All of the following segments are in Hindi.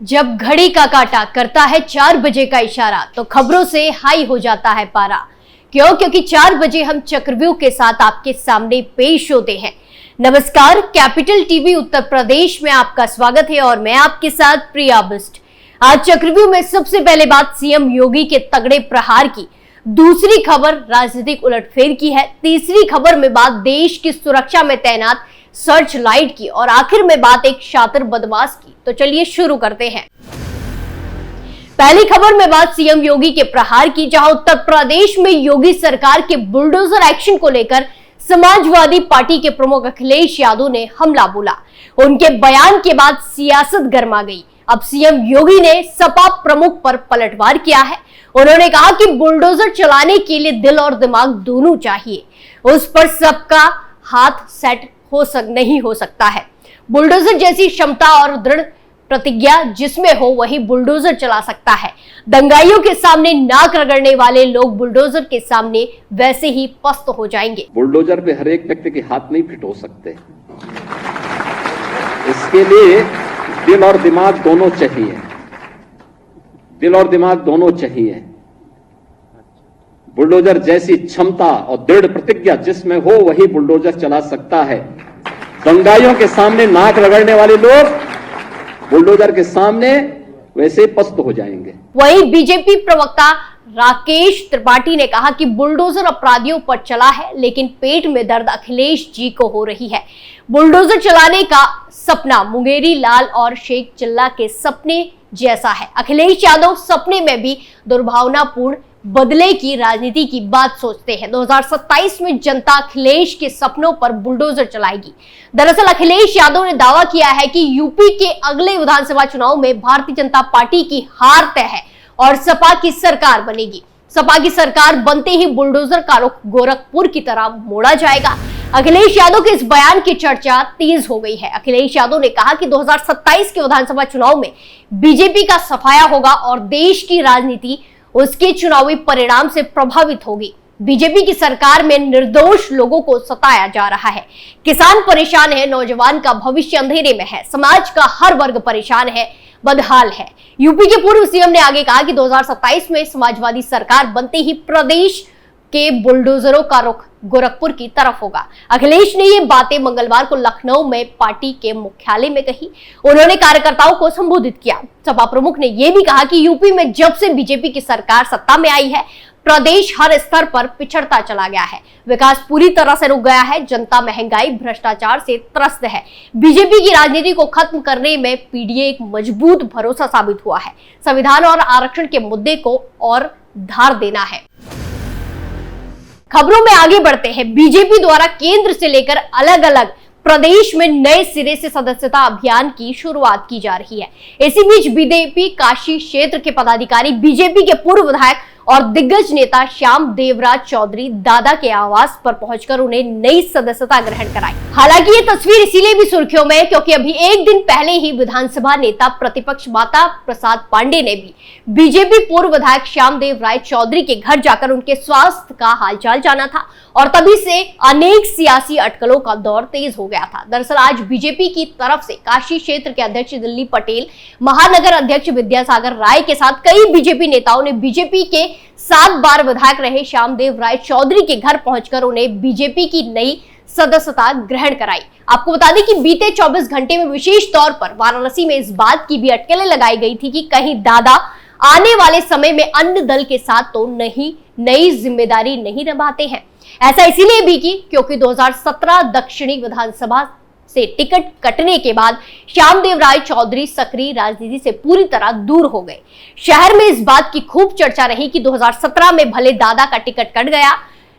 जब घड़ी का काटा करता है 4 बजे का इशारा तो खबरों से हाई हो जाता है पारा। क्यों? क्योंकि 4 बजे हम चक्रव्यूह के साथ आपके सामने पेश होते हैं। नमस्कार, कैपिटल टीवी उत्तर प्रदेश में आपका स्वागत है और मैं आपके साथ प्रिया बिस्ट। आज चक्रव्यूह में सबसे पहले बात सीएम योगी के तगड़े प्रहार की, दूसरी खबर राजनीतिक उलटफेर की है, तीसरी खबर में बात देश की सुरक्षा में तैनात सर्च लाइट की और आखिर में बात एक शातिर बदमाश की। तो चलिए शुरू करते हैं। पहली खबर में बात सीएम योगी के प्रहार की, जहां उत्तर प्रदेश में योगी सरकार के बुलडोजर एक्शन को लेकर समाजवादी पार्टी के प्रमुख अखिलेश यादव ने हमला बोला। उनके बयान के बाद सियासत गर्मा गई। अब सीएम योगी ने सपा प्रमुख पर पलटवार किया है। उन्होंने कहा कि बुलडोजर चलाने के लिए दिल और दिमाग दोनों चाहिए, उस पर सबका हाथ सेट नहीं हो सकता है। बुलडोजर जैसी क्षमता और दृढ़ प्रतिज्ञा जिसमें हो वही बुलडोजर चला सकता है। दंगाइयों के सामने नाक रगड़ने वाले लोग बुलडोजर के सामने वैसे ही पस्त हो जाएंगे। बुलडोजर पे हर एक व्यक्ति के हाथ नहीं फिट हो सकते, इसके लिए दिल और दिमाग दोनों चाहिए। दिल और दिमाग दोनों चाहिए। बुलडोजर जैसी क्षमता और दृढ़ प्रतिज्ञा जिसमें हो वही बुलडोजर चला सकता है। दंगाइयों के सामने नाक रगड़ने वाले लोग बुलडोजर के सामने वैसे पस्त हो जाएंगे। वहीं बीजेपी प्रवक्ता राकेश त्रिपाठी ने कहा कि बुलडोजर अपराधियों पर चला है, लेकिन पेट में दर्द अखिलेश जी को हो रही है। बुलडोजर चलाने का सपना मुंगेरी लाल और शेख चिल्ला के सपने जैसा है। अखिलेश यादव सपने में भी दुर्भावनापूर्ण बदले की राजनीति की बात सोचते हैं। 2027 में जनता अखिलेश के सपनों पर बुलडोजर चलाएगी। दरअसल अखिलेश यादव ने दावा किया है कि यूपी के अगले विधानसभा चुनाव में भारतीय जनता पार्टी की हार तय है और सपा की सरकार बनेगी। सपा की सरकार बनते ही बुलडोजर का रुख गोरखपुर की तरह मोड़ा जाएगा। अखिलेश यादव के इस बयान की चर्चा तेज हो गई है। अखिलेश यादव ने कहा कि 2027 के विधानसभा चुनाव में बीजेपी का सफाया होगा और देश की राजनीति उसके चुनावी परिणाम से प्रभावित होगी। बीजेपी की सरकार में निर्दोष लोगों को सताया जा रहा है। किसान परेशान है, नौजवान का भविष्य अंधेरे में है, समाज का हर वर्ग परेशान है, बदहाल है। यूपी के पूर्व सीएम ने आगे कहा कि 2027 में समाजवादी सरकार बनते ही प्रदेश के बुलडोजरों का रुख गोरखपुर की तरफ होगा। अखिलेश ने ये बातें मंगलवार को लखनऊ में पार्टी के मुख्यालय में कही। उन्होंने कार्यकर्ताओं को संबोधित किया। सपा प्रमुख ने यह भी कहा कि यूपी में जब से बीजेपी की सरकार सत्ता में आई है, प्रदेश हर स्तर पर पिछड़ता चला गया है। विकास पूरी तरह से रुक गया है। जनता महंगाई, भ्रष्टाचार से त्रस्त है। बीजेपी की राजनीति को खत्म करने में पीडीए एक मजबूत भरोसा साबित हुआ है। संविधान और आरक्षण के मुद्दे को और धार देना है। खबरों में आगे बढ़ते हैं। बीजेपी द्वारा केंद्र से लेकर अलग अलग प्रदेश में नए सिरे से सदस्यता अभियान की शुरुआत की जा रही है। इसी बीच बीजेपी काशी क्षेत्र के पदाधिकारी बीजेपी के पूर्व विधायक और दिग्गज नेता श्याम देवराज चौधरी दादा के आवास पर पहुंचकर उन्हें नई सदस्यता ग्रहण कराई। हालांकि ये तस्वीर इसीलिए भी सुर्खियों में क्योंकि अभी एक दिन पहले ही विधानसभा नेता प्रतिपक्ष माता प्रसाद पांडे ने भी बीजेपी पूर्व विधायक श्याम देवराज चौधरी के घर जाकर उनके स्वास्थ्य का हालचाल जाना था और तभी से अनेक सियासी अटकलों का दौर तेज हो गया था। दरअसल आज बीजेपी की तरफ से काशी क्षेत्र के अध्यक्ष दिल्ली पटेल, महानगर अध्यक्ष विद्यासागर राय के साथ कई बीजेपी नेताओं ने बीजेपी के 7 बार विधायक रहे श्यामदेव राय चौधरी के घर पहुंचकर उन्हें बीजेपी की नई सदस्यता ग्रहण कराई। आपको बता दें कि बीते 24 घंटे में विशेष तौर पर वाराणसी में इस बात की भी अटकलें लगाई गई थी कि कहीं दादा आने वाले समय में अन्य दल के साथ तो नहीं नई जिम्मेदारी नहीं निभाते हैं। ऐसा इसीलिए भी कि क्योंकि 2017 दक्षिणी विधानसभा से टिकट कटने के बाद श्यामदेव राय चौधरी सक्रिय राजनीति से पूरी तरह दूर हो गए। शहर में इस बात की खूब चर्चा रही कि 2017 में भले दादा का टिकट कट गया,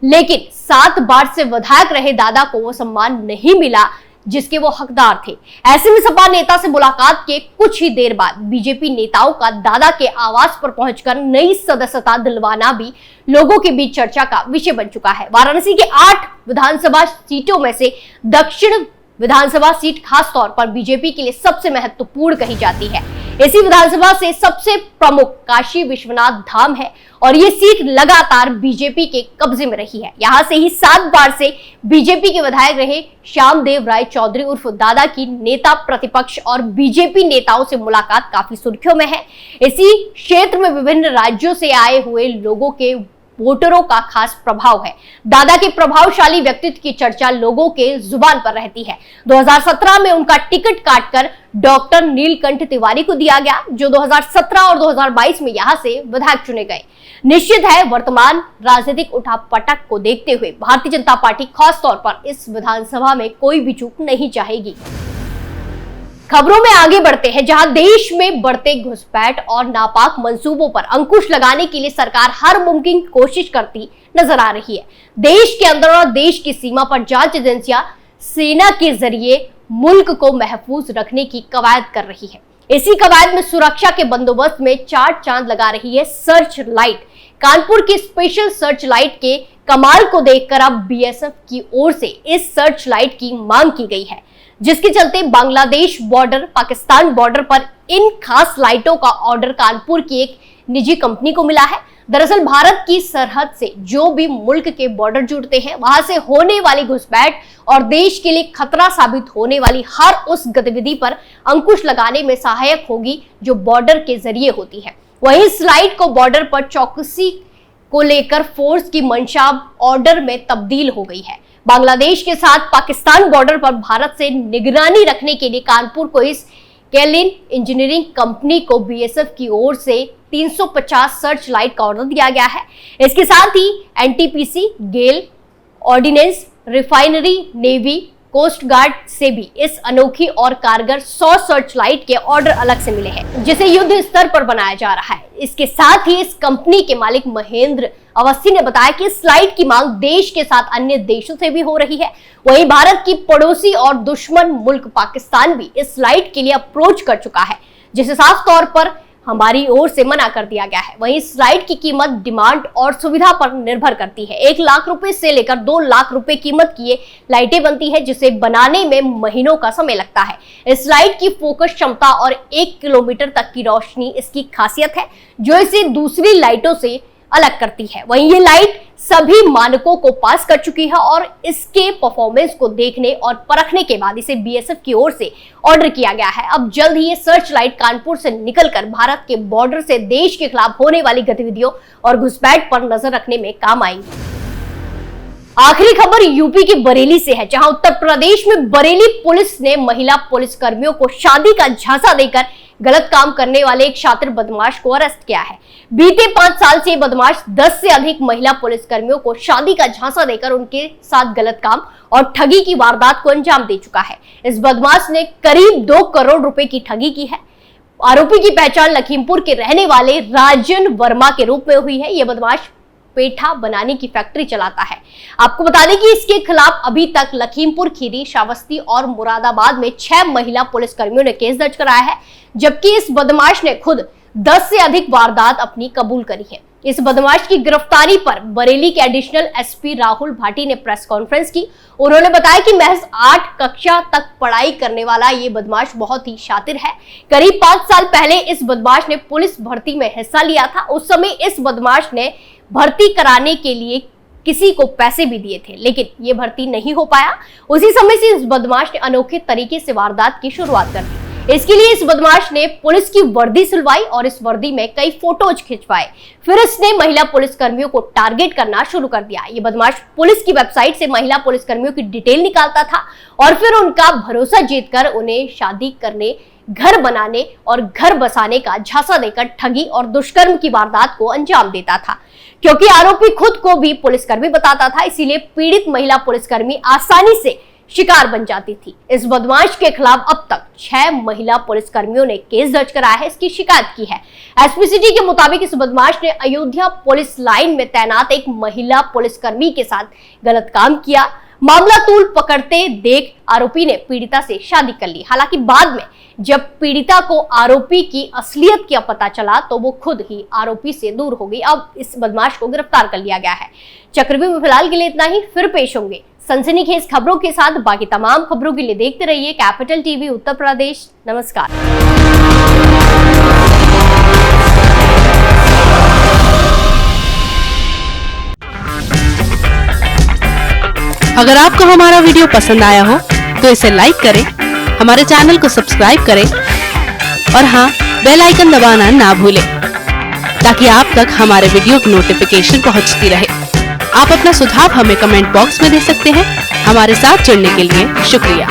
लेकिन 7 बार से विधायक रहे दादा को वो सम्मान नहीं मिला जिसके वो हकदार थे। ऐसे में सपा नेता से मुलाकात के कुछ ही देर बाद बीजेपी नेताओं का दादा के आवास पर पहुंचकर नई सदस्यता दिलवाना भी लोगों के बीच चर्चा का विषय बन चुका है। वाराणसी के 8 विधानसभा सीटों में से दक्षिण विधानसभा सीट खास तौर पर बीजेपी के लिए सबसे महत्वपूर्ण कही जाती है। इसी विधानसभा से सबसे प्रमुख काशी विश्वनाथ धाम है और ये सीट लगातार बीजेपी के कब्जे में रही है। यहाँ से ही 7 बार से बीजेपी के विधायक रहे श्यामदेव राय चौधरी उर्फ दादा की नेता प्रतिपक्ष और बीजेपी नेताओं से मुलाकात काफी सुर्खियों में है। इसी क्षेत्र में विभिन्न राज्यों से आए हुए लोगों के वोटरों का खास प्रभाव है। दादा के प्रभावशाली व्यक्तित्व की चर्चा लोगों के जुबान पर रहती है। 2017 में उनका टिकट काटकर डॉक्टर नीलकंठ तिवारी को दिया गया, जो 2017 और 2022 में यहां से विधायक चुने गए। निश्चित है वर्तमान राजनीतिक उठापटक को देखते हुए भारतीय जनता पार्टी खास तौर पर इस विधानसभा में कोई भी चूक नहीं चाहेगी। खबरों में आगे बढ़ते हैं, जहां देश में बढ़ते घुसपैठ और नापाक मंसूबों पर अंकुश लगाने के लिए सरकार हर मुमकिन कोशिश करती नजर आ रही है। देश के अंदर और देश की सीमा पर जांच एजेंसियां सेना के जरिए मुल्क को महफूज रखने की कवायद कर रही है। इसी कवायद में सुरक्षा के बंदोबस्त में 4 चांद लगा रही है सर्च लाइट। कानपुर की स्पेशल सर्च लाइट के कमाल को देखकर अब बीएसएफ की ओर से इस सर्च लाइट की मांग की गई है, जिसके चलते बांग्लादेश बॉर्डर, पाकिस्तान बॉर्डर पर इन खास लाइटों का ऑर्डर कानपुर की एक निजी कंपनी को मिला है। दरअसल भारत की सरहद से जो भी मुल्क के बॉर्डर जुड़ते हैं, वहां से होने वाली घुसपैठ और देश के लिए खतरा साबित होने वाली हर उस गतिविधि पर अंकुश लगाने में सहायक होगी जो बॉर्डर के जरिए होती है। वहीं इस लाइट को बॉर्डर पर चौकसी को लेकर फोर्स की मंशा ऑर्डर में तब्दील हो गई है। बांग्लादेश के साथ पाकिस्तान बॉर्डर पर भारत से निगरानी रखने के लिए कानपुर को इस केलिन इंजीनियरिंग कंपनी को बीएसएफ की ओर से 350 सर्च लाइट का ऑर्डर दिया गया है। इसके साथ ही NTPC, GAIL, ordnance, refinery, navy, coast guard से भी इस अनोखी और कारगर 100 सर्च लाइट के ऑर्डर अलग से मिले हैं, जिसे युद्ध स्तर पर बनाया जा रहा है। इसके साथ ही इस कंपनी के मालिक महेंद्र अवस्थी ने बताया कि इस लाइट की मांग देश के साथ अन्य देशों से भी हो रही है। वहीं भारत की पड़ोसी और दुश्मन मुल्क पाकिस्तान भी इस लाइट के लिए अप्रोच कर चुका है, जिसे साफ तौर पर हमारी ओर से मना कर दिया गया है। वहीं इस लाइट की कीमत डिमांड और सुविधा पर निर्भर करती है। 1 लाख रुपए से लेकर 2 लाख रुपए कीमत की ये लाइटें बनती है, जिसे बनाने में महीनों का समय लगता है। इस लाइट की फोकस क्षमता और 1 किलोमीटर तक की रोशनी इसकी खासियत है, जो इसे दूसरी लाइटों से अलग करती है। वहीं ये लाइट सभी मानकों को पास कर चुकी है और इसके परफॉर्मेंस को देखने और परखने के बाद इसे बीएसएफ की ओर से ऑर्डर किया गया है। अब जल्द ही ये सर्च लाइट कानपुर से निकलकर भारत के बॉर्डर से देश के खिलाफ होने वाली गतिविधियों और घुसपैठ पर नजर रखने में काम आएंगी। आखिरी खबर यूपी के बरेली से है, जहां उत्तर प्रदेश में बरेली पुलिस ने महिला पुलिस कर्मियों को शादी का झांसा देकर गलत काम करने वाले एक शातिर बदमाश को अरेस्ट किया है। बीते 5 साल से बदमाश 10 से अधिक महिला पुलिस कर्मियों को शादी का झांसा देकर उनके साथ गलत काम और ठगी की वारदात को अंजाम दे चुका है। इस बदमाश ने करीब 2 करोड़ रुपए की ठगी की है। आरोपी की पहचान लखीमपुर के रहने वाले राजन वर्मा के रूप में हुई है। यह बदमाश पेठा बनाने की फैक्ट्री चलाता है। आपको बता दें कि इसके खिलाफ अभी तक लखीमपुर खीरी, श्रावस्ती और मुरादाबाद में 6 महिला पुलिस कर्मियों ने केस दर्ज कराया है, जबकि इस बदमाश ने खुद 10 से अधिक वारदात अपनी कबूल करी है। इस बदमाश की गिरफ्तारी पर बरेली के एडिशनल एसपी राहुल भाटी ने प्रेस कॉन्फ्रेंस की। उन्होंने बताया कि महज 8 कक्षा तक पढ़ाई करने वाला ये बदमाश बहुत ही शातिर है। करीब 5 साल पहले इस बदमाश ने पुलिस भर्ती में हिस्सा लिया था। उस समय इस बदमाश ने भर्ती कराने के लिए किसी को पैसे भी दिए थे, लेकिन ये भर्ती नहीं हो पाया। उसी समय से इस बदमाश ने अनोखे तरीके से वारदात की शुरुआत कर दी। इसके लिए इस बदमाश ने पुलिस की वर्दी सिलवाई और इस वर्दी में कई फोटोज खिंचवाए। फिर इसने महिला पुलिस कर्मियों को टारगेट करना शुरू कर दिया। ये बदमाश पुलिस की वेबसाइट से महिला पुलिस कर्मियों की डिटेल निकालता था और फिर उनका भरोसा जीतकर उन्हें शादी करने, घर बनाने और घर बसाने का झांसा देकर ठगी और दुष्कर्म की वारदात को अंजाम देता था। क्योंकि आरोपी खुद को भी पुलिसकर्मी बताता था, इसीलिए पीड़ित महिला पुलिसकर्मी आसानी से शिकार बन जाती थी। इस बदमाश के खिलाफ अब तक 6 महिला पुलिसकर्मियों ने केस दर्ज कराया है, इसकी शिकायत की है। एसपी सिटी के मुताबिक इस बदमाश ने अयोध्या पुलिस लाइन में तैनात एक महिला पुलिसकर्मी के साथ गलत काम किया। मामला तूल पकड़ते देख आरोपी ने पीड़िता से शादी कर ली। हालांकि बाद में जब पीड़िता को आरोपी की असलियत का पता चला तो वो खुद ही आरोपी से दूर हो गई। अब इस बदमाश को गिरफ्तार कर लिया गया है। चक्रव्यूह में फिलहाल के लिए इतना ही, फिर पेश होंगे सनसनीखेज खबरों के साथ बाकी तमाम खबरों के लिए देखते रहिए कैपिटल टीवी उत्तर प्रदेश। नमस्कार। अगर आपको हमारा वीडियो पसंद आया हो तो इसे लाइक करें, हमारे चैनल को सब्सक्राइब करें और हाँ, बेल आइकन दबाना ना भूलें ताकि आप तक हमारे वीडियो की नोटिफिकेशन पहुंचती रहे। आप अपना सुझाव हमें कमेंट बॉक्स में दे सकते हैं। हमारे साथ जुड़ने के लिए शुक्रिया।